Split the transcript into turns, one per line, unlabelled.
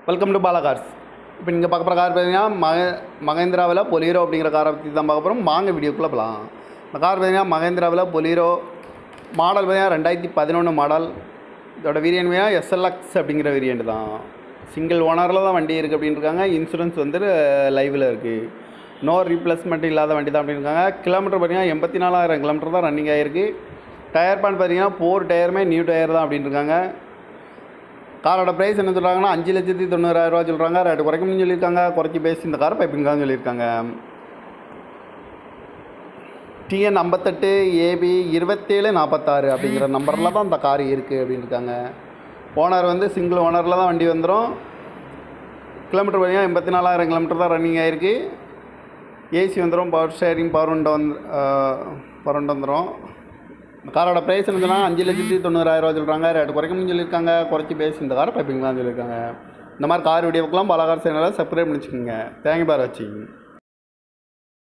Welcome to Bala cars. இப்போ நீங்கள் பார்க்க போகிற கார் பார்த்தீங்கன்னா மகேந்திராவில் பொலீரோ அப்படிங்கிற காரை பற்றி தான் பார்க்க போகிறோம். வாங்க வீடியோக்குள்ளே போகலாம். இந்த கார் பார்த்தீங்கன்னா மகேந்திராவில் பொலீரோ மாடல் பார்த்தீங்கன்னா 2011 மாடல். இதோட வேரியன்ட் பார்த்தீங்கன்னா SLX அப்படிங்கிற வேரியன்ட் தான். சிங்கிள் ஓனரில் தான் வண்டி இருக்குது அப்படின்னு இருக்காங்க. இன்சூரன்ஸ் வந்து லைவில் இருக்குது. நோ ரீப்ளேஸ்மெண்ட் இல்லாத வண்டி தான் அப்படின்னு இருக்காங்க. கிலோமீட்டர் பார்த்தீங்கன்னா 84,000 கிலோமீட்டர் தான் ரன்னிங் ஆகிருக்கு. டயர் பேன் பார்த்தீங்கன்னா 4 டயருமே நியூ டயர் தான் அப்படின்னு இருக்காங்க. காரோட ப்ரைஸ் என்ன சொல்கிறாங்கன்னா 5,90,000 சொல்கிறாங்க. ரேட்டு குறைக்கணும்னு சொல்லியிருக்காங்க. குறைச்சி பேசி இந்த காரை பைப்பிங்கான்னு சொல்லியிருக்காங்க. TN 58 AB 2746 அப்படிங்கிற நம்பரில் தான் இந்த கார் இருக்குது அப்படின்னு இருக்காங்க. ஓனர் வந்து சிங்கிள் ஓனரில் தான் வண்டி வந்துடும். கிலோமீட்டர் பார்த்தீங்கன்னா 84,000 கிலோமீட்டர் தான் ரன்னிங் ஆகிருக்கு. ஏசி வந்துடும். பவர் ஸ்டேரிங் பவர் விண்டோ வந்துடும். காரோட ப்ரைஸ் இருந்ததுன்னா 5,90,000 சொல்கிறாங்க. ரேட்டு குறைக்கணும்னு சொல்லியிருக்காங்க. குறைச்சி பேசி இந்த காரை பைப்பிங் தான் சொல்லியிருக்காங்க. இந்த மாதிரி கார் வீடியோக்கெலாம் பாலா கார் சேனலை சப்ஸ்கிரைப் பண்ணிச்சுக்கோங்க. தேங்க்யூ ஃபார் வாட்சிங்.